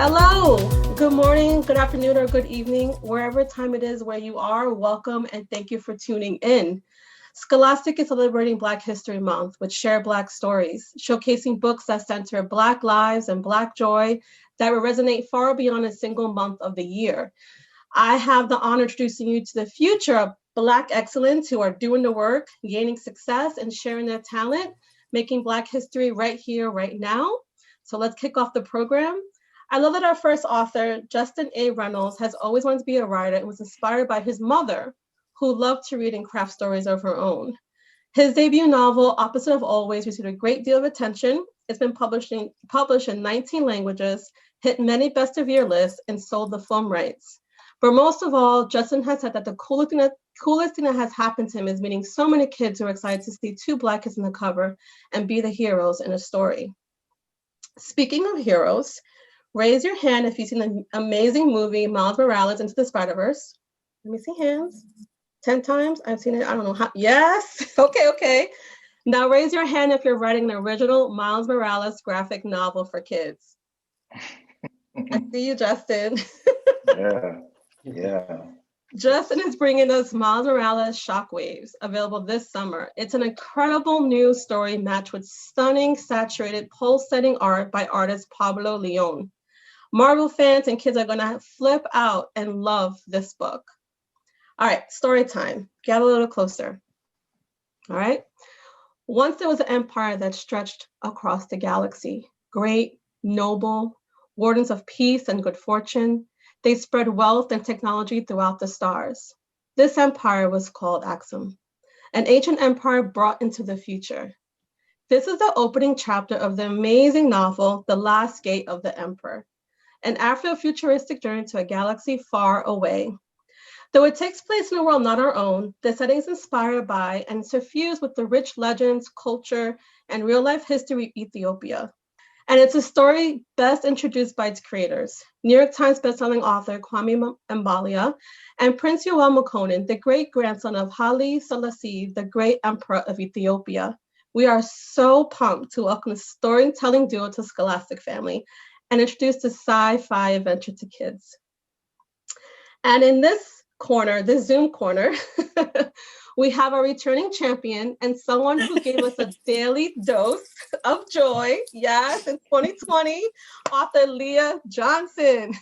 Hello, good morning, good afternoon, or good evening, wherever time it is where you are. Welcome and thank you for tuning in. Scholastic is celebrating Black History Month with Share Black Stories, showcasing books that center Black lives and Black joy that will resonate far beyond a single month of the year. I have the honor of introducing you to the future of Black excellence who are doing the work, gaining success, and sharing their talent, making Black history right here, right now. So let's kick off the program. I love that our first author, Justin A. Reynolds, has always wanted to be a writer and was inspired by his mother, who loved to read and craft stories of her own. His debut novel, Opposite of Always, received a great deal of attention. It's been published in 19 languages, hit many best of year lists, and sold the film rights. But most of all, Justin has said that the coolest thing that has happened to him is meeting so many kids who are excited to see two Black kids in the cover and be the heroes in a story. Speaking of heroes, raise your hand if you've seen the amazing movie Miles Morales Into the Spider-Verse. Let me see hands. 10 times? I've seen it. I don't know how. Yes. Okay. Now raise your hand if you're writing the original Miles Morales graphic novel for kids. I see you, Justin. Yeah. Justin is bringing us Miles Morales Shockwaves, available this summer. It's an incredible new story matched with stunning, saturated, pulse-setting art by artist Pablo Leon. Marvel fans and kids are going to flip out and love this book. All right, story time. Get a little closer. All right. Once there was an empire that stretched across the galaxy. Great, noble, wardens of peace and good fortune. They spread wealth and technology throughout the stars. This empire was called Axum, an ancient empire brought into the future. This is the opening chapter of the amazing novel, The Last Gate of the Emperor, an Afro-futuristic journey to a galaxy far away. Though it takes place in a world not our own, the setting is inspired by and suffused with the rich legends, culture, and real-life history of Ethiopia. And it's a story best introduced by its creators, New York Times bestselling author Kwame Mbalia and Prince Yoel Makonnen, the great-grandson of Haile Selassie, the great emperor of Ethiopia. We are so pumped to welcome the storytelling duo to Scholastic family and introduce the sci-fi adventure to kids. And in this corner, this Zoom corner, we have a returning champion and someone who gave us a daily dose of joy. Yes, in 2020, author Leah Johnson.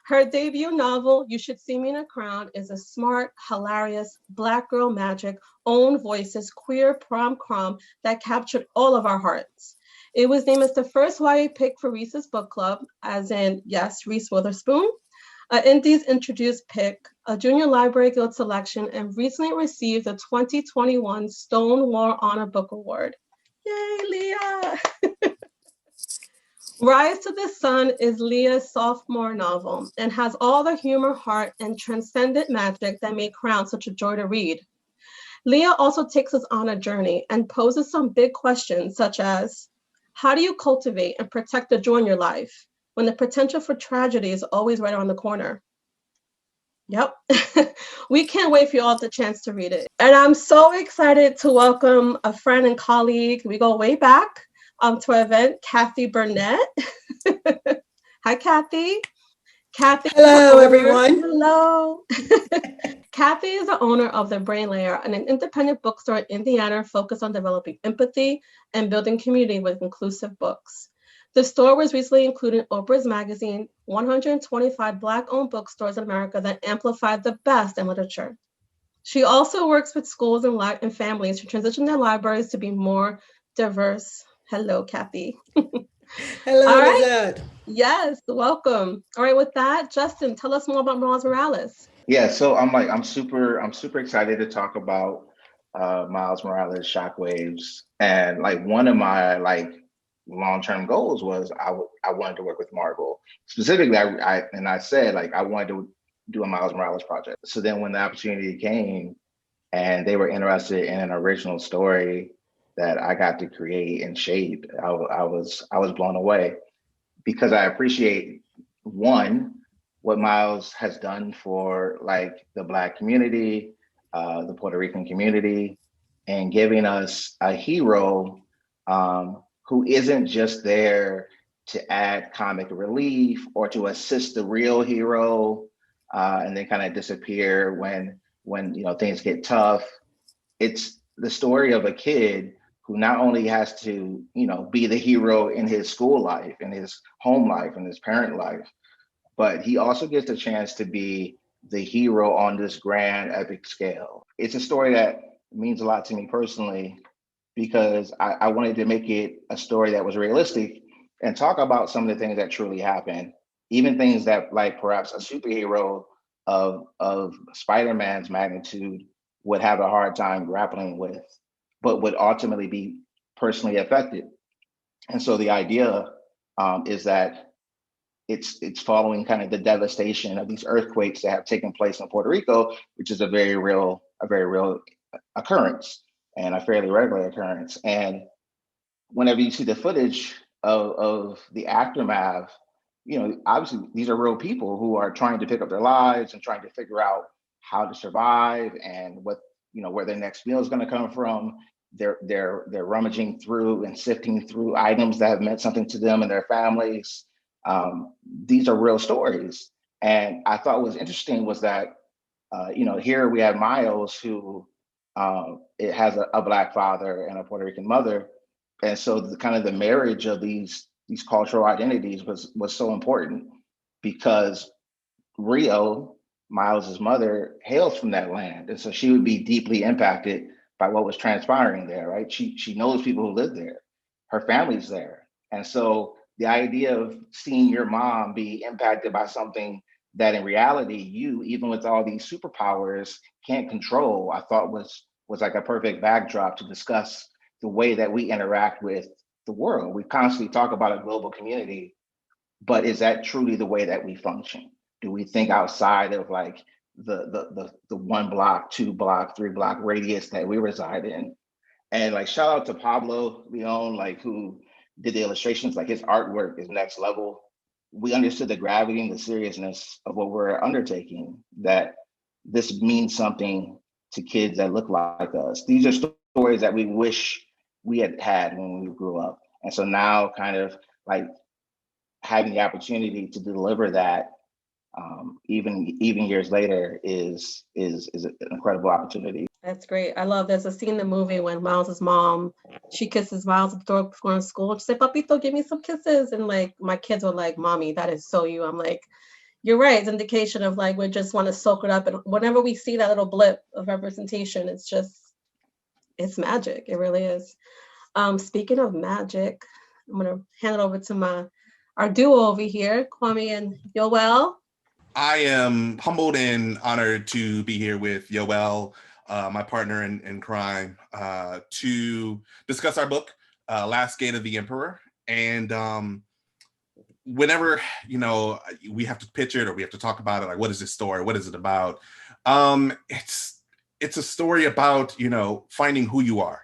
Her debut novel, You Should See Me in a Crown, is a smart, hilarious, Black girl magic, own voices, queer prom-com that captured all of our hearts. It was named as the first YA pick for Reese's Book Club, as in, yes, Reese Witherspoon. Indies introduced pick, a Junior Library Guild selection, and recently received the 2021 Stonewall Honor Book Award. Yay, Leah! Rise to the Sun is Leah's sophomore novel and has all the humor, heart, and transcendent magic that made Crown such a joy to read. Leah also takes us on a journey and poses some big questions such as, how do you cultivate and protect the joy in your life when the potential for tragedy is always right around the corner? Yep. We can't wait for you all the chance to read it. And I'm so excited to welcome a friend and colleague. We go way back to our event, Kathy Burnett. Hi, Kathy. Kathy. Hello, everyone. Hello. Kathy is the owner of the Brain Lair, an independent bookstore in Indiana focused on developing empathy and building community with inclusive books. The store was recently included in Oprah's magazine, 125 Black-owned bookstores in America that amplified the best in literature. She also works with schools and families to transition their libraries to be more diverse. Hello, Kathy. Hello, All right. Lizette. Yes, welcome. All right, with that, Justin, tell us more about Miles Morales. Yeah, so I'm super excited to talk about Miles Morales Shockwaves. And like one of my long-term goals was I wanted to work with Marvel. Specifically, I said I wanted to do a Miles Morales project. So then when the opportunity came and they were interested in an original story that I got to create and shape, I was blown away because I appreciate one, what Miles has done for the Black community, the Puerto Rican community, and giving us a hero who isn't just there to add comic relief or to assist the real hero, and then kind of disappear when things get tough. It's the story of a kid who not only has to be the hero in his school life, in his home life, in his parent life, but he also gets a chance to be the hero on this grand epic scale. It's a story that means a lot to me personally because I wanted to make it a story that was realistic and talk about some of the things that truly happen, even things that like perhaps a superhero of Spider-Man's magnitude would have a hard time grappling with, but would ultimately be personally affected. And so the idea is that it's following kind of the devastation of these earthquakes that have taken place in Puerto Rico, which is a very real occurrence and a fairly regular occurrence. And whenever you see the footage of the aftermath, obviously these are real people who are trying to pick up their lives and trying to figure out how to survive and what where their next meal is going to come from. They're rummaging through and sifting through items that have meant something to them and their families. These are real stories. And I thought what was interesting was that, here we have Miles who it has a Black father and a Puerto Rican mother. And so the kind of the marriage of these cultural identities was so important because Rio, Miles's mother, hails from that land. And so she would be deeply impacted by what was transpiring there, right? She knows people who live there. Her family's there. And so the idea of seeing your mom be impacted by something that in reality you, even with all these superpowers, can't control, I thought was like a perfect backdrop to discuss the way that we interact with the world. We constantly talk about a global community, but is that truly the way that we function? Do we think outside of like the 1 block, 2 block, 3 block radius that we reside in? And like shout out to Pablo Leon, like who did the illustrations, like his artwork is next level. We understood the gravity and the seriousness of what we're undertaking, that this means something to kids that look like us. These are stories that we wish we had when we grew up. And so now kind of like having the opportunity to deliver that even years later is an incredible opportunity. That's great. I love there's a scene in the movie when Miles's mom, she kisses Miles at the door before in school. She said, Papito, give me some kisses. And like my kids were like, Mommy, that is so you. I'm like, you're right. It's indication of like we just want to soak it up. And whenever we see that little blip of representation, it's magic. It really is. Speaking of magic, I'm gonna hand it over to our duo over here, Kwame and Yoel. I am humbled and honored to be here with Yoel, my partner in crime, to discuss our book, Last Gate of the Emperor. And whenever, we have to pitch it or we have to talk about it, like, what is this story? What is it about? It's a story about, finding who you are.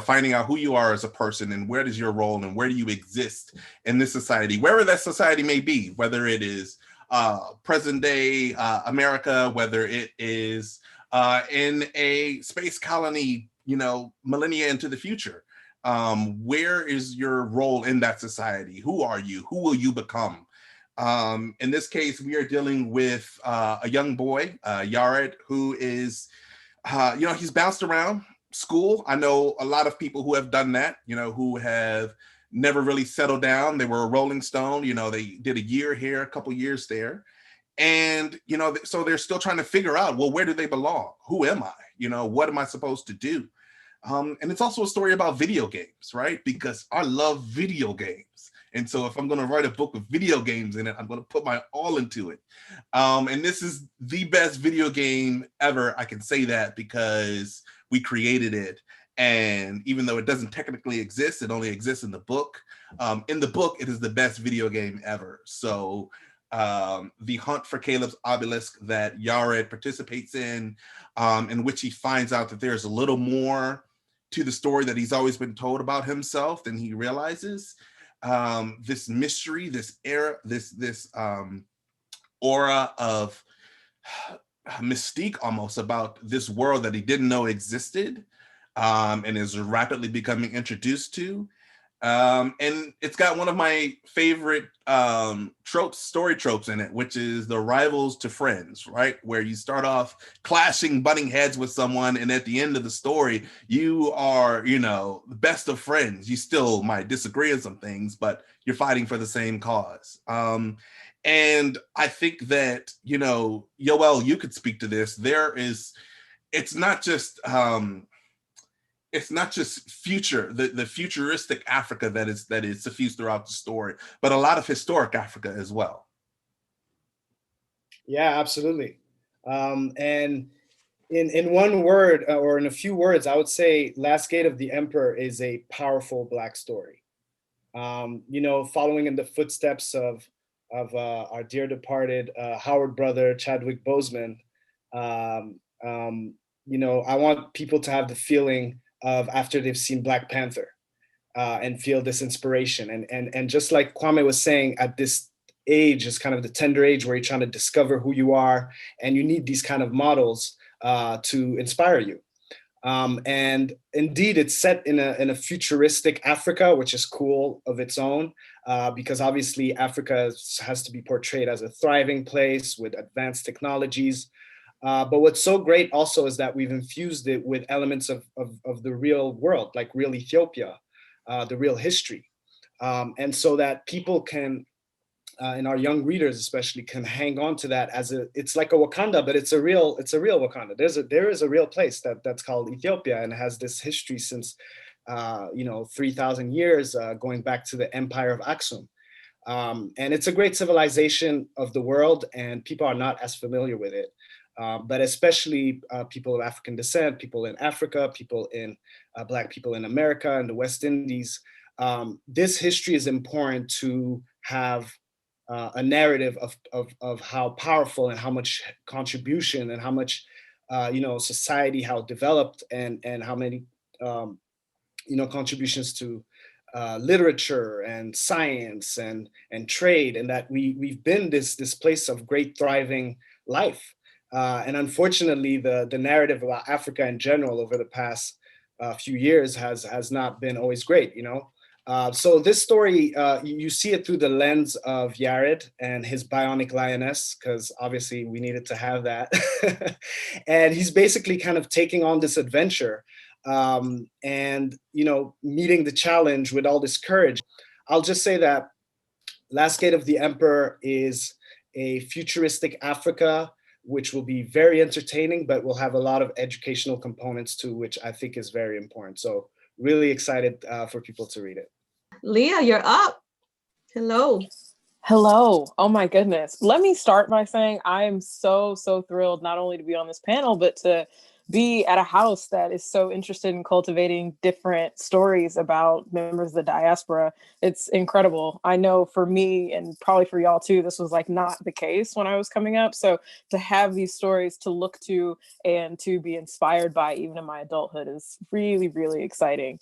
Finding out who you are as a person and where is your role and where do you exist in this society, wherever that society may be, whether it is present day America, whether it is in a space colony, millennia into the future. Where is your role in that society? Who are you? Who will you become? In this case, we are dealing with a young boy, Yared, who is, he's bounced around school. I know a lot of people who have done that, who have never really settled down. They were a Rolling Stone, they did a year here, a couple years there. And, so they're still trying to figure out, well, where do they belong? Who am I? What am I supposed to do? And it's also a story about video games, right? Because I love video games. And so if I'm going to write a book with video games in it, I'm going to put my all into it. And this is the best video game ever. I can say that because we created it. And even though it doesn't technically exist, it only exists in the book. In the book, it is the best video game ever. So the hunt for Caleb's obelisk that Yared participates in which he finds out that there's a little more to the story that he's always been told about himself than he realizes. This mystery, this era, this aura of mystique almost about this world that he didn't know existed and is rapidly becoming introduced to. And it's got one of my favorite story tropes in it, which is the rivals to friends, right? Where you start off clashing, butting heads with someone, and at the end of the story, you are, the best of friends. You still might disagree on some things, but you're fighting for the same cause. And I think that, Yoel, you could speak to this. It's not just the futuristic Africa that is suffused throughout the story, but a lot of historic Africa as well. Yeah, absolutely. And in one word, or in a few words, I would say Last Gate of the Emperor is a powerful Black story. Following in the footsteps of our dear departed Howard brother Chadwick Boseman. I want people to have the feeling of after they've seen Black Panther and feel this inspiration. And just like Kwame was saying, at this age is kind of the tender age where you're trying to discover who you are, and you need these kind of models to inspire you. And indeed, it's set in a futuristic Africa, which is cool of its own, because obviously Africa has to be portrayed as a thriving place with advanced technologies. But what's so great also is that we've infused it with elements of the real world, like real Ethiopia, the real history. And so that people can, and our young readers especially, can hang on to that it's like a Wakanda, but it's a real Wakanda. There is a real place that's called Ethiopia, and has this history since 3,000 years, going back to the Empire of Aksum. And it's a great civilization of the world, and people are not as familiar with it. But especially people of African descent, people in Africa, Black people in America and the West Indies. This history is important to have a narrative of how powerful and how much contribution and how much society, how developed, and how many contributions to literature and science and trade, and that we've been this place of great thriving life. And unfortunately, the narrative about Africa in general over the past few years has not been always great, So this story, you see it through the lens of Yared and his bionic lioness, because obviously we needed to have that. And he's basically kind of taking on this adventure and, meeting the challenge with all this courage. I'll just say that Last Gate of the Emperor is a futuristic Africa, which will be very entertaining, but will have a lot of educational components too, which I think is very important. So really excited for people to read it. Leah, you're up. Hello. Hello. Oh my goodness. Let me start by saying I am so thrilled not only to be on this panel, but to be at a house that is so interested in cultivating different stories about members of the diaspora. It's incredible. I know for me, and probably for y'all too, this was like not the case when I was coming up. So to have these stories to look to and to be inspired by, even in my adulthood, is really, really exciting.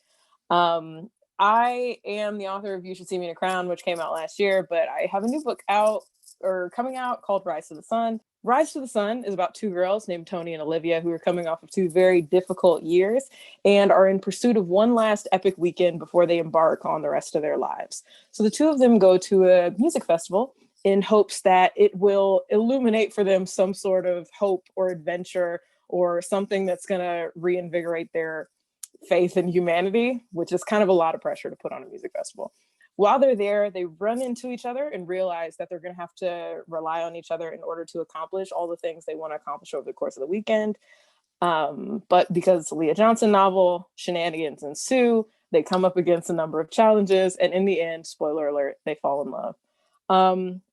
I am the author of You Should See Me in a Crown, which came out last year, but I have a new book coming out called Rise to the Sun. Rise to the Sun is about two girls named Tony and Olivia who are coming off of two very difficult years and are in pursuit of one last epic weekend before they embark on the rest of their lives. So the two of them go to a music festival in hopes that it will illuminate for them some sort of hope or adventure or something that's going to reinvigorate their faith in humanity, which is kind of a lot of pressure to put on a music festival. While they're there, they run into each other and realize that they're going to have to rely on each other in order to accomplish all the things they want to accomplish over the course of the weekend. But because it's a Leah Johnson novel, shenanigans ensue. They come up against a number of challenges, and in the end, spoiler alert, they fall in love.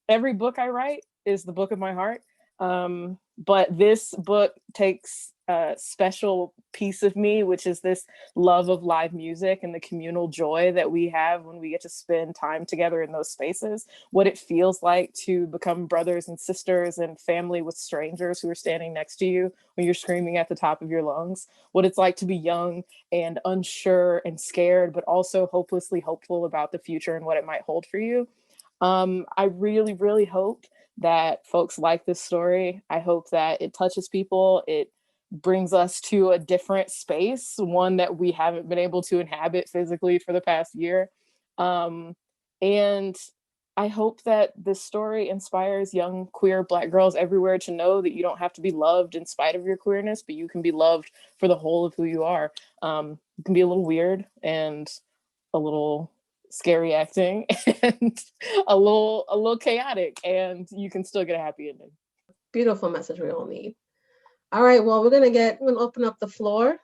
Every book I write is the book of my heart. But this book takes a special piece of me, which is this love of live music and the communal joy that we have when we get to spend time together in those spaces, what it feels like to become brothers and sisters and family with strangers who are standing next to you when you're screaming at the top of your lungs, what it's like to be young and unsure and scared, but also hopelessly hopeful about the future and what it might hold for you. I really, really hope that folks like this story. I hope that it touches people. It brings us to a different space, one that we haven't been able to inhabit physically for the past year. And I hope that this story inspires young queer Black girls everywhere to know that you don't have to be loved in spite of your queerness, but you can be loved for the whole of who you are. You can be a little weird and a little scary acting and a little chaotic, and you can still get a happy ending. Beautiful message we all need. All right, well, we're gonna open up the floor,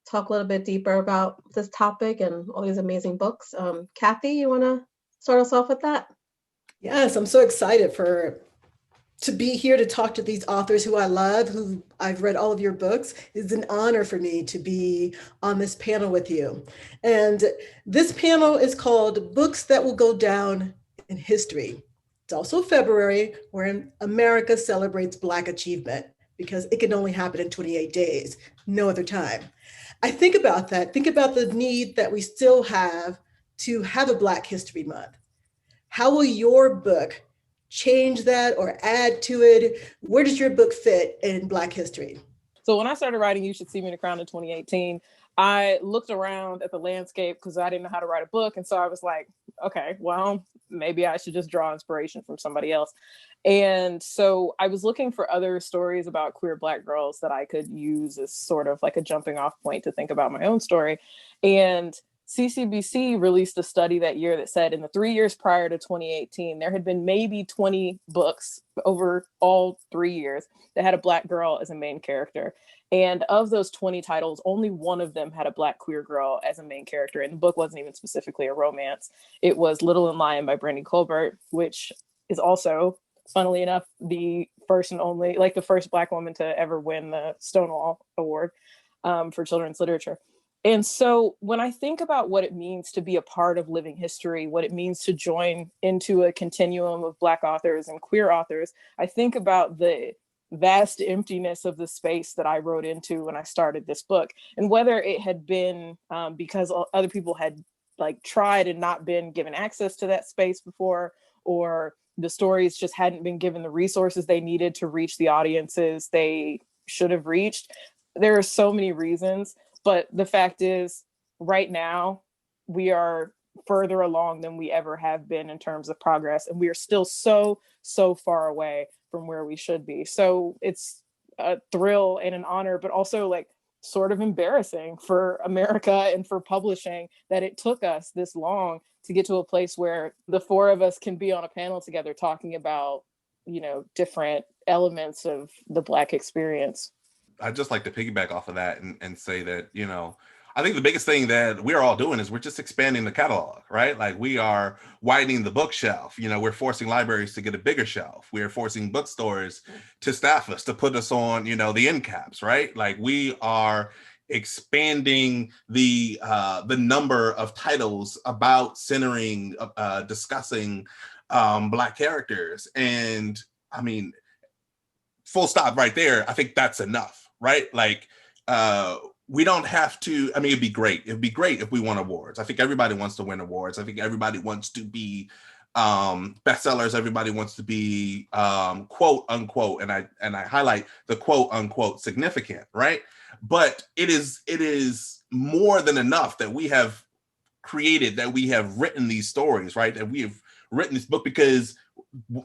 talk a little bit deeper about this topic and all these amazing books. Kathy, you wanna start us off with that? Yes, I'm so excited to be here to talk to these authors who I love, who I've read all of your books. It's an honor for me to be on this panel with you. And this panel is called Books That Will Go Down in History. It's also February, where America celebrates Black achievement, because it can only happen in 28 days, no other time. I think about that, think about the need that we still have to have a Black History Month. How will your book change that or add to it? Where does your book fit in Black history? So when I started writing You Should See Me in the Crown in 2018, I looked around at the landscape because I didn't know how to write a book. And so I was like, okay, well, maybe I should just draw inspiration from somebody else. And so I was looking for other stories about queer Black girls that I could use as sort of like a jumping off point to think about my own story. And CCBC released a study that year that said in the 3 years prior to 2018, there had been maybe 20 books over all 3 years that had a Black girl as a main character. And of those 20 titles, only one of them had a Black queer girl as a main character. And the book wasn't even specifically a romance. It was Little and Lion by Brandy Colbert, which is also, funnily enough, the first and only, like the first Black woman to ever win the Stonewall Award for children's literature. And so when I think about what it means to be a part of living history, what it means to join into a continuum of Black authors and queer authors, I think about the vast emptiness of the space that I wrote into when I started this book. And whether it had been because other people had like tried and not been given access to that space before, or the stories just hadn't been given the resources they needed to reach the audiences they should have reached. There are so many reasons. But the fact is, right now, we are further along than we ever have been in terms of progress. And we are still so far away from where we should be. So it's a thrill and an honor, but also like sort of embarrassing for America and for publishing that it took us this long to get to a place where the four of us can be on a panel together talking about, you know, different elements of the Black experience. I'd just like to piggyback off of that and say that, you know, I think the biggest thing that we're all doing is we're just expanding the catalog, right? Like we are widening the bookshelf. You know, we're forcing libraries to get a bigger shelf. We're forcing bookstores to staff us, to put us on, you know, the end caps, right? Like we are expanding the number of titles about centering, discussing Black characters. And I mean, full stop right there. I think that's enough. Right? Like, we don't have to, I mean, it'd be great. It'd be great if we won awards. I think everybody wants to win awards. I think everybody wants to be bestsellers. Everybody wants to be quote unquote, and I highlight the quote unquote significant, right? But it is more than enough that we have created, that we have written these stories, right? That we have written this book because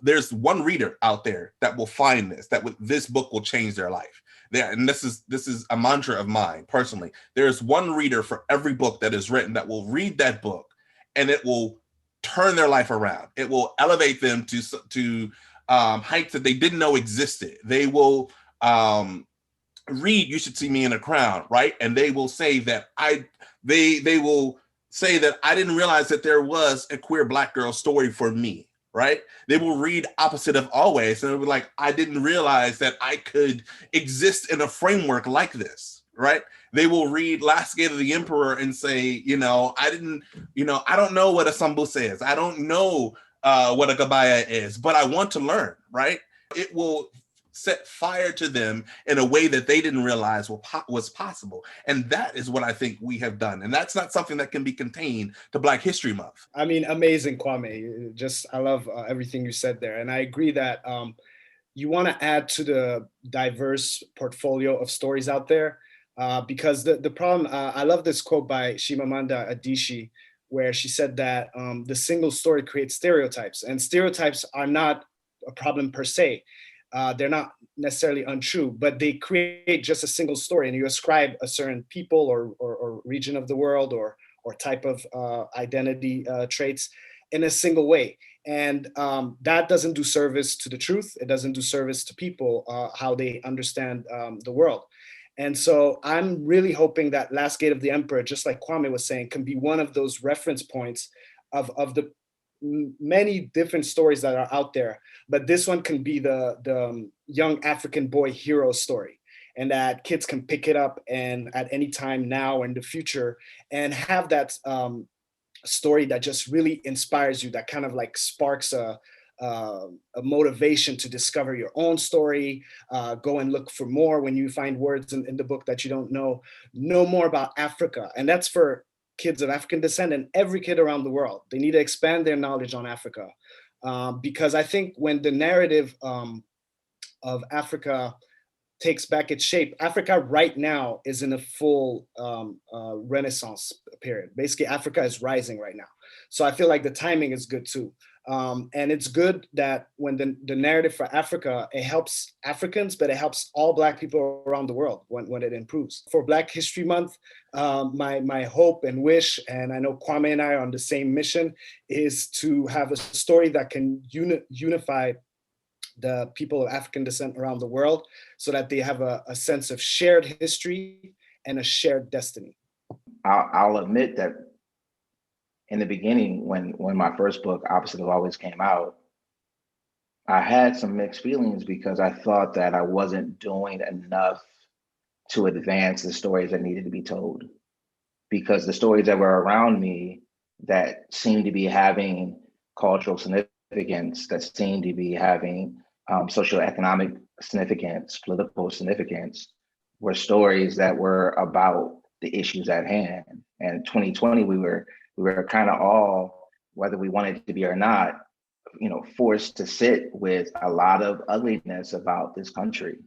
there's one reader out there that will find this, this book will change their life. There, and this is a mantra of mine personally. There's one reader for every book that is written that will read that book, and it will turn their life around. It will elevate them to heights that they didn't know existed. They will read You Should See Me in a Crown, right? And they will say that they will say that I didn't realize that there was a queer Black girl story for me. Right? They will read Opposite of Always and they'll be like, I didn't realize that I could exist in a framework like this, right? They will read Last Gate of the Emperor and say, you know, I don't know what a sambuse is. I don't know what a gabaya is, but I want to learn, right? It will set fire to them in a way that they didn't realize was possible. And that is what I think we have done. And that's not something that can be contained to Black History Month. I mean, amazing, Kwame. I love everything you said there. And I agree that you want to add to the diverse portfolio of stories out there because the problem, I love this quote by Chimamanda Adichie, where she said that the single story creates stereotypes, and stereotypes are not a problem per se. They're not necessarily untrue, but they create just a single story, and you ascribe a certain people or region of the world or type of identity traits in a single way. And that doesn't do service to the truth. It doesn't do service to people, how they understand the world. And so I'm really hoping that Last Gate of the Emperor, just like Kwame was saying, can be one of those reference points of the many different stories that are out there. But this one can be the young African boy hero story, and that kids can pick it up and at any time now or in the future and have that story that just really inspires you, that kind of like sparks a motivation to discover your own story, go and look for more when you find words in the book that you don't know more about Africa. And that's for kids of African descent and every kid around the world. They need to expand their knowledge on Africa, because I think when the narrative of Africa takes back its shape, Africa right now is in a full renaissance period. Basically, Africa is rising right now. So I feel like the timing is good too. And it's good that when the narrative for Africa, it helps Africans, but it helps all Black people around the world when it improves. For Black History Month, my hope and wish, and I know Kwame and I are on the same mission, is to have a story that can unify the people of African descent around the world so that they have a sense of shared history and a shared destiny. I'll admit that in the beginning, when my first book, Opposite of Always, came out, I had some mixed feelings because I thought that I wasn't doing enough to advance the stories that needed to be told. Because the stories that were around me that seemed to be having cultural significance, that seemed to be having socioeconomic significance, political significance, were stories that were about the issues at hand. And 2020, we were kind of all, whether we wanted to be or not, forced to sit with a lot of ugliness about this country.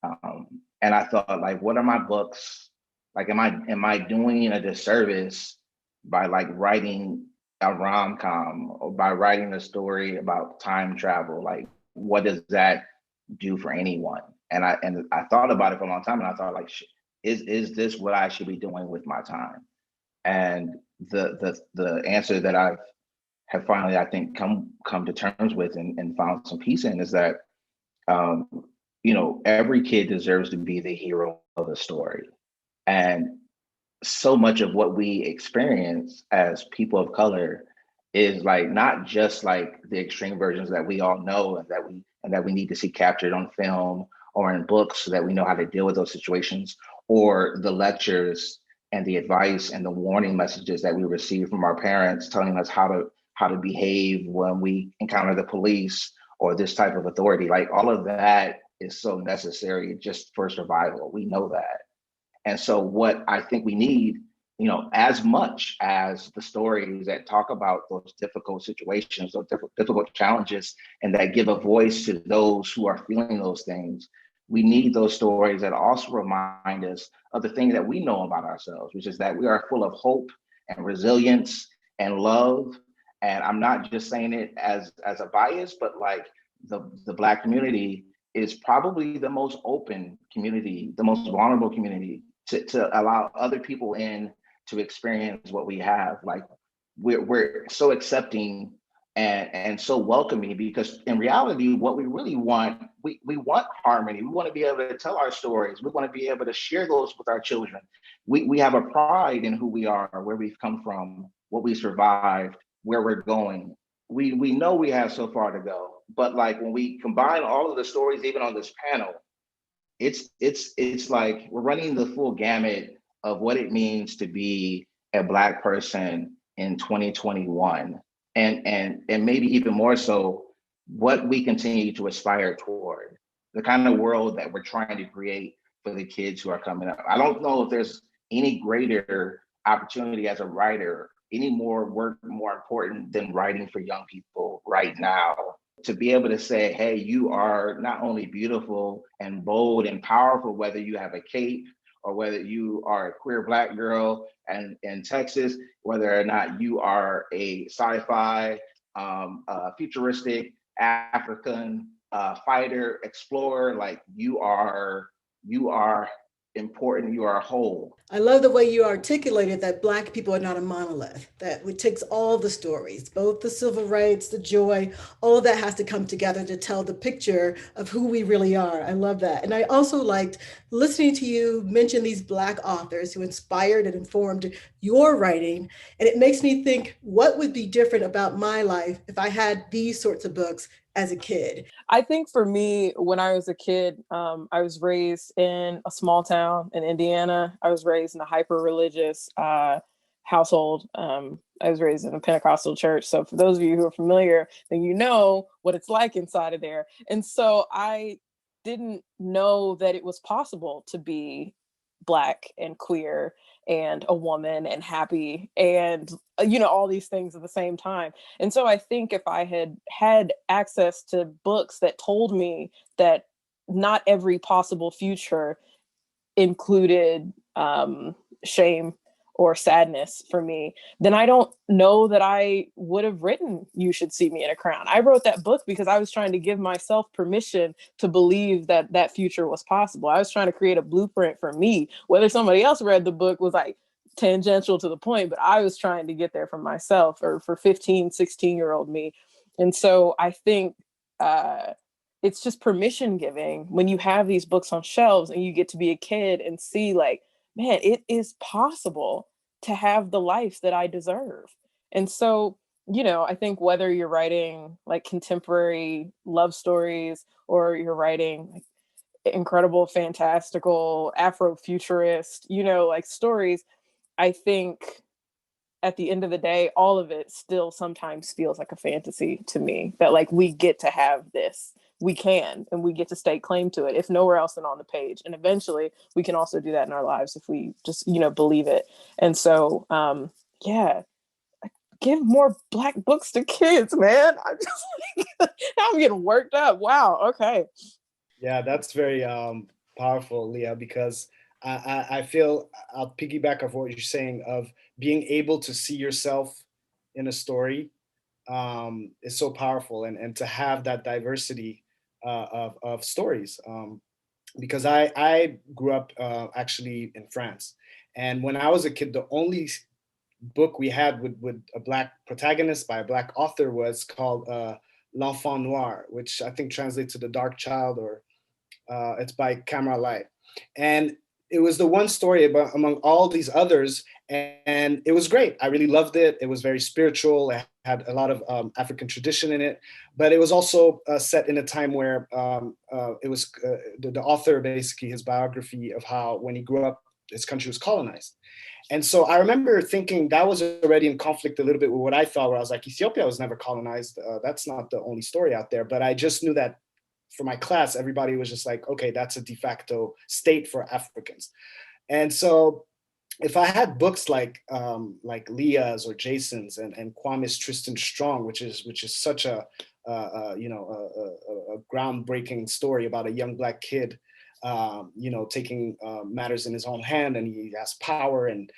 And I thought, like, what are my books? Like, am I doing a disservice by like writing a rom-com or by writing a story about time travel? Like, what does that do for anyone? And I thought about it for a long time, and I thought, like, is this what I should be doing with my time? And the answer that I have finally, I think, come to terms with and found some peace in is that every kid deserves to be the hero of a story. And so much of what we experience as people of color is like not just like the extreme versions that we all know and that we need to see captured on film or in books so that we know how to deal with those situations, or the lectures and the advice and the warning messages that we receive from our parents telling us how to behave when we encounter the police or this type of authority. Like, all of that is so necessary just for survival. We know that. And so what I think we need, as much as the stories that talk about those difficult situations, those difficult challenges, and that give a voice to those who are feeling those things, we need those stories that also remind us of the thing that we know about ourselves, which is that we are full of hope and resilience and love. And I'm not just saying it as a bias, but like the Black community is probably the most open community, the most vulnerable community to allow other people in to experience what we have. Like, we're so accepting and so welcoming, because in reality, what we really want, we want harmony. We want to be able to tell our stories. We want to be able to share those with our children. We have a pride in who we are, where we've come from, what we survived, where we're going. We know we have so far to go, but like when we combine all of the stories, even on this panel, it's like we're running the full gamut of what it means to be a Black person in 2021, and maybe even more so, what we continue to aspire toward, the kind of world that we're trying to create for the kids who are coming up. I don't know if there's any greater opportunity as a writer, any more work more important than writing for young people right now, to be able to say, hey, you are not only beautiful and bold and powerful, whether you have a cape or whether you are a queer Black girl and in Texas, whether or not you are a sci-fi, futuristic African fighter, explorer, like you are important, you are whole. I love the way you articulated that Black people are not a monolith, that it takes all the stories, both the civil rights, the joy, all of that has to come together to tell the picture of who we really are. I love that. And I also liked listening to you mention these Black authors who inspired and informed your writing. And it makes me think, what would be different about my life if I had these sorts of books as a kid? I think for me, when I was a kid, I was raised in a small town in Indiana. I was raised in a hyper-religious household. I was raised in a Pentecostal church. So for those of you who are familiar, then you know what it's like inside of there. And so I didn't know that it was possible to be Black and queer and a woman and happy and all these things at the same time. And so I think if I had had access to books that told me that not every possible future included shame or sadness for me, then I don't know that I would have written You Should See Me in a Crown. I wrote that book because I was trying to give myself permission to believe that that future was possible. I was trying to create a blueprint for me. Whether somebody else read the book was like tangential to the point, but I was trying to get there for myself, or for 15, 16-year-old me. And so I think it's just permission giving when you have these books on shelves and you get to be a kid and see like, man, it is possible to have the life that I deserve. And so, I think whether you're writing like contemporary love stories or you're writing like incredible, fantastical, Afrofuturist, like stories, I think at the end of the day, all of it still sometimes feels like a fantasy to me, that like we get to have this. We can, and we get to stake claim to it, if nowhere else than on the page. And eventually we can also do that in our lives if we just, believe it. And so, yeah, give more Black books to kids, man. I'm just like, now I'm getting worked up. Wow. Okay. Yeah, that's very powerful, Leah, because I feel I'll piggyback off what you're saying of being able to see yourself in a story is so powerful, and to have that diversity of stories. Because I grew up actually in France. And when I was a kid, the only book we had with a Black protagonist by a Black author was called L'Enfant Noir, which I think translates to The Dark Child, or it's by Camera Light. And it was the one story among all these others, and it was great. I really loved it. It was very spiritual. It had a lot of African tradition in it, but it was also set in a time where it was the author, basically his biography of how when he grew up, his country was colonized. And so I remember thinking that was already in conflict a little bit with what I thought, where I was like, Ethiopia was never colonized. That's not the only story out there. But I just knew that for my class, everybody was just like, okay, that's a de facto state for Africans. And so if I had books like Leah's or Jason's and Kwame's Tristan Strong, which is such a groundbreaking story about a young Black kid, taking matters in his own hand, and he has power. And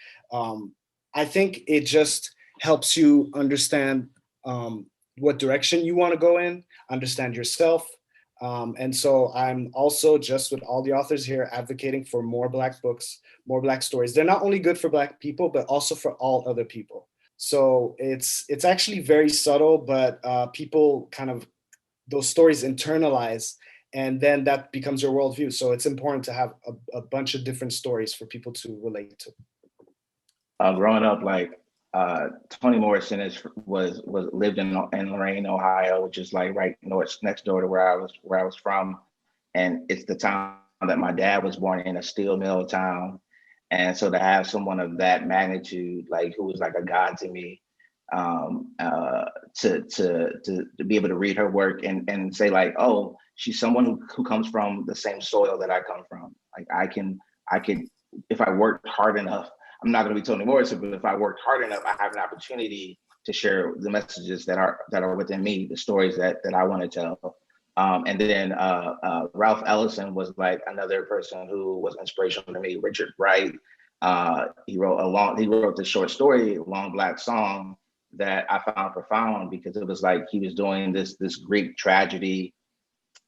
I think it just helps you understand what direction you want to go in, understand yourself. And so I'm also, just with all the authors here, advocating for more Black books, more Black stories. They're not only good for Black people, but also for all other people. So it's actually very subtle, but people kind of, those stories internalize, and then that becomes your worldview. So it's important to have a bunch of different stories for people to relate to. Growing up, like Toni Morrison lived in Lorain, Ohio, which is like right next door to where I was from, and it's the town that my dad was born in, a steel mill town. And so to have someone of that magnitude, like who was like a god to me, to be able to read her work and say like, oh, she's someone who comes from the same soil that I come from. Like I can, if I worked hard enough, I'm not going to be Toni Morrison, but if I worked hard enough, I have an opportunity to share the messages that are within me, the stories that I want to tell. And then Ralph Ellison was like another person who was inspirational to me. Richard Wright, he wrote this short story, Long Black Song, that I found profound because it was like he was doing this Greek tragedy,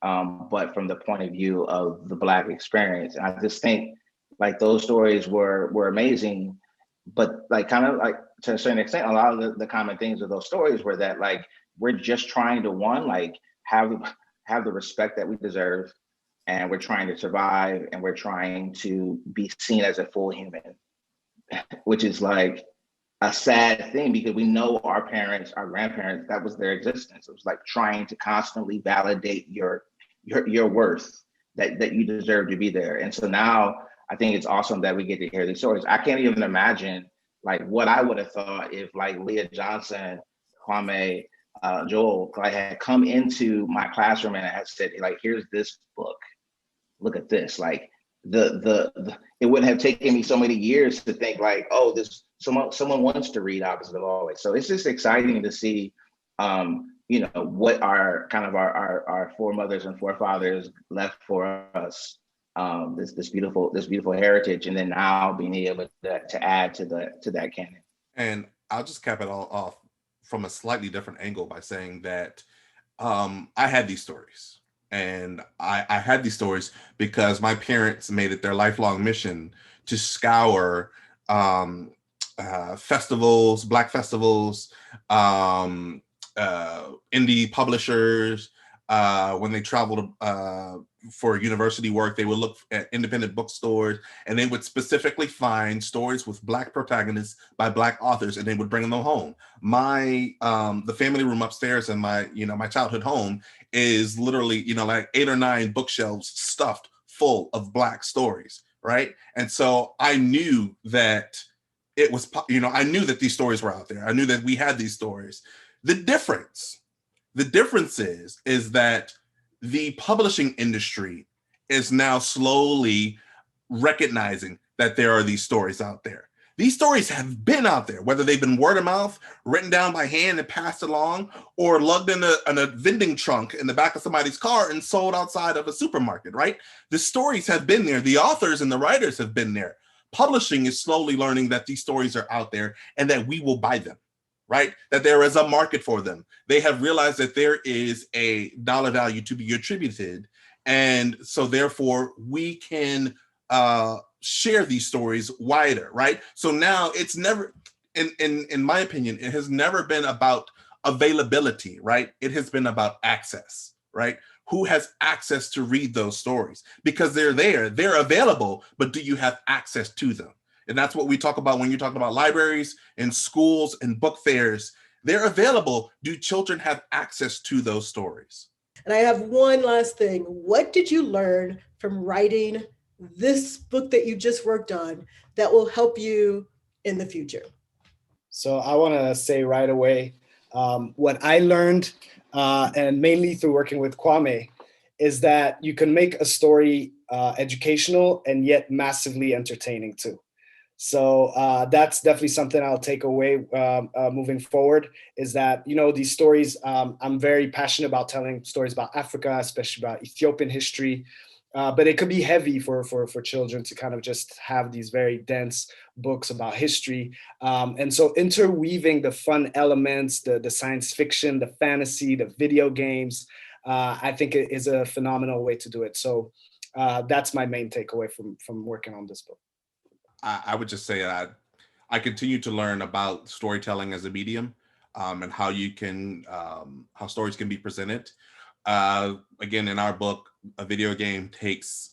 but from the point of view of the Black experience. And I just think like those stories were amazing, but like kind of like to a certain extent, a lot of the common things of those stories were that like we're just trying to like have the respect that we deserve, and we're trying to survive, and we're trying to be seen as a full human, which is like a sad thing because we know our parents, our grandparents, that was their existence. It was like trying to constantly validate your worth, that you deserve to be there. And so now I think it's awesome that we get to hear these stories. I can't even imagine like what I would have thought if like Leah Johnson, Kwame, Joel, like had come into my classroom and had said like, here's this book, look at this. Like it wouldn't have taken me so many years to think like, oh, this someone wants to read Opposite of Always. So it's just exciting to see, you know, what our kind of our foremothers and forefathers left for us, this beautiful heritage, and then now being able to add to that canon. And I'll just cap it all off from a slightly different angle by saying that I had these stories. And I had these stories because my parents made it their lifelong mission to scour festivals, Black festivals, indie publishers. When they traveled for university work, they would look at independent bookstores, and they would specifically find stories with Black protagonists by Black authors, and they would bring them home. My the family room upstairs in my childhood home is literally like 8 or 9 bookshelves stuffed full of Black stories, right? And so I knew that it was, I knew that these stories were out there. I knew that we had these stories. The difference is that the publishing industry is now slowly recognizing that there are these stories out there. These stories have been out there, whether they've been word of mouth, written down by hand and passed along, or lugged in a vending trunk in the back of somebody's car and sold outside of a supermarket, right? The stories have been there. The authors and the writers have been there. Publishing is slowly learning that these stories are out there and that we will buy them, right? That there is a market for them. They have realized that there is a dollar value to be attributed. And so therefore we can share these stories wider, right? So now it's never, in my opinion, it has never been about availability, right? It has been about access, right? Who has access to read those stories? Because they're there, they're available, but do you have access to them? And that's what we talk about when you're talking about libraries and schools and book fairs. They're available. Do children have access to those stories? And I have one last thing. What did you learn from writing this book that you just worked on that will help you in the future? So I want to say right away, what I learned, and mainly through working with Kwame, is that you can make a story educational and yet massively entertaining too. So that's definitely something I'll take away moving forward, is that, these stories, I'm very passionate about telling stories about Africa, especially about Ethiopian history, but it could be heavy for children to kind of just have these very dense books about history. And so interweaving the fun elements, the science fiction, the fantasy, the video games, I think it is a phenomenal way to do it. So that's my main takeaway from working on this book. I would just say that I continue to learn about storytelling as a medium, and how how stories can be presented. Again, in our book, a video game takes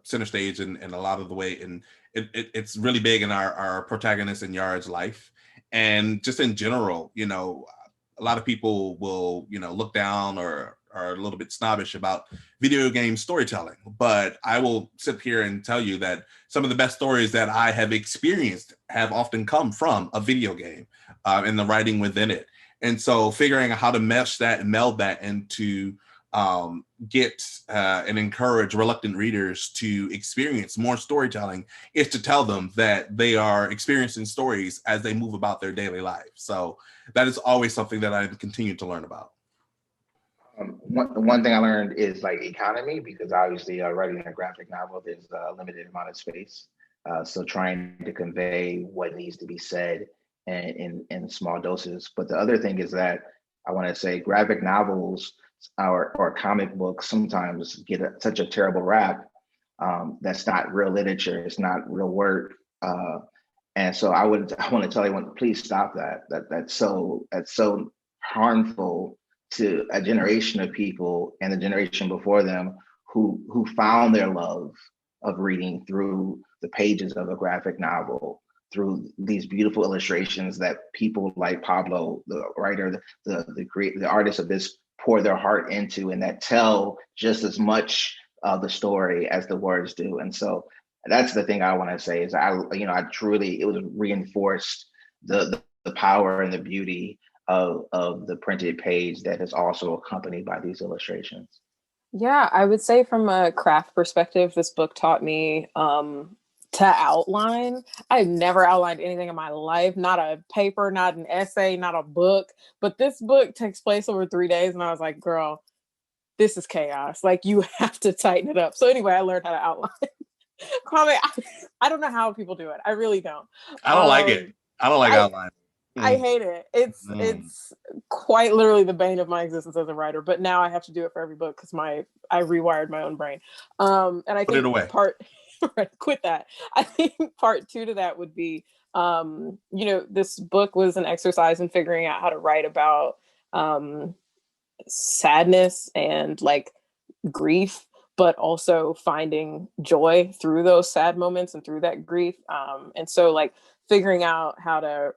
center stage in a lot of the way, and it's really big in our protagonist and Yard's life. And just in general, a lot of people will, look down or are a little bit snobbish about video game storytelling. But I will sit here and tell you that some of the best stories that I have experienced have often come from a video game, and the writing within it. And so figuring out how to mesh that and meld that into get and encourage reluctant readers to experience more storytelling is to tell them that they are experiencing stories as they move about their daily lives. So that is always something that I continue to learn about. One thing I learned is like economy, because obviously writing a graphic novel, there's a limited amount of space. So trying to convey what needs to be said in small doses. But the other thing is that I want to say graphic novels or comic books sometimes get such a terrible rap. That's not real literature. It's not real work. And so I want to tell everyone, please stop that. That's so harmful to a generation of people and the generation before them who found their love of reading through the pages of a graphic novel, through these beautiful illustrations that people like Pablo, the writer, the artist of this, pour their heart into, and that tell just as much of the story as the words do. And so that's the thing I want to say is I truly, it was reinforced the power and the beauty of the printed page that is also accompanied by these illustrations. Yeah, I would say from a craft perspective, this book taught me to outline. I've never outlined anything in my life, not a paper, not an essay, not a book, but this book takes place over 3 days. And I was like, girl, this is chaos. Like, you have to tighten it up. So anyway, I learned how to outline. Kwame, I don't know how people do it. I really don't. I don't like it. I don't like outline. I hate it. It's quite literally the bane of my existence as a writer. But now I have to do it for every book because I rewired my own brain. And I think Put it away. Quit that. I think part 2 to that would be, this book was an exercise in figuring out how to write about sadness and like grief, but also finding joy through those sad moments and through that grief. And so like figuring out how to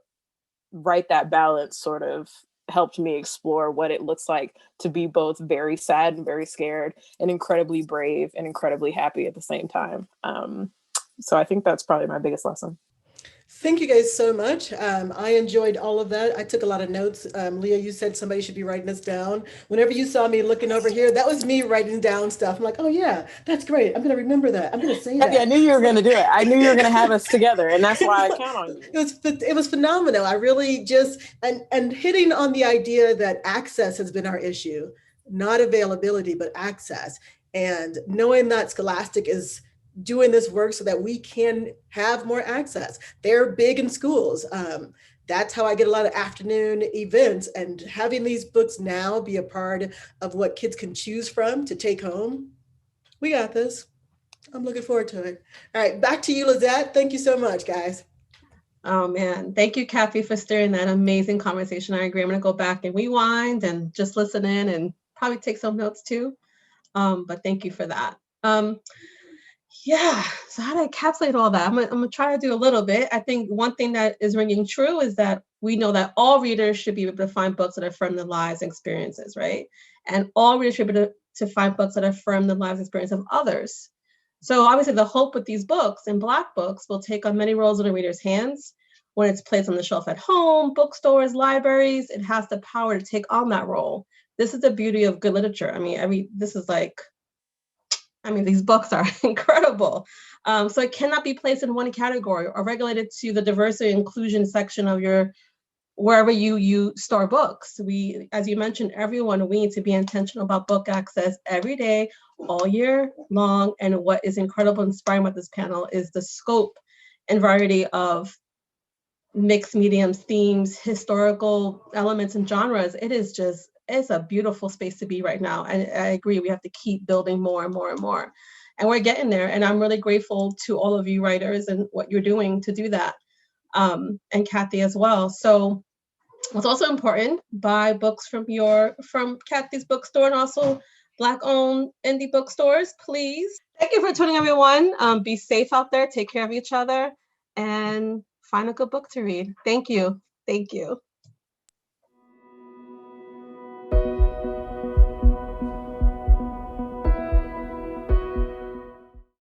write that balance sort of helped me explore what it looks like to be both very sad and very scared and incredibly brave and incredibly happy at the same time. So I think that's probably my biggest lesson. Thank you guys so much. I enjoyed all of that. I took a lot of notes. Leah, you said somebody should be writing this down. Whenever you saw me looking over here, that was me writing down stuff. I'm like, oh yeah, that's great. I'm going to remember that. I'm going to say that. Yeah, I knew you were going to do it. I knew you were going to have us together. And that's why I count on you. It was phenomenal. I really just, and hitting on the idea that access has been our issue, not availability, but access. And knowing that Scholastic is doing this work so that we can have more access. They're big in schools. That's how I get a lot of afternoon events, and having these books now be a part of what kids can choose from to take home. We got this. I'm looking forward to it. All right, back to you, Lizette. Thank you so much, guys. Oh man, thank you, Kathy, for steering that amazing conversation. I agree. I'm gonna go back and rewind and just listen in and probably take some notes too. But thank you for that. Yeah, so how to encapsulate all that? I'm gonna try to do a little bit. I think one thing that is ringing true is that we know that all readers should be able to find books that affirm their lives and experiences, right? And all readers should be able to find books that affirm the lives and experience of others. So obviously the hope with these books and Black books will take on many roles in a reader's hands. When it's placed on the shelf at home, bookstores, libraries, it has the power to take on that role. This is the beauty of good literature. These books are incredible. So it cannot be placed in one category or regulated to the diversity and inclusion section of wherever you store books. As you mentioned, we need to be intentional about book access every day, all year long. And what is incredible and inspiring about this panel is the scope and variety of mixed mediums, themes, historical elements, and genres. It's a beautiful space to be right now. And I agree, we have to keep building more and more and more. And we're getting there. And I'm really grateful to all of you writers and what you're doing to do that. And Kathy as well. So what's also important, buy books from Kathy's bookstore and also Black-owned indie bookstores, please. Thank you for tuning, everyone. Be safe out there, take care of each other, and find a good book to read. Thank you. Thank you.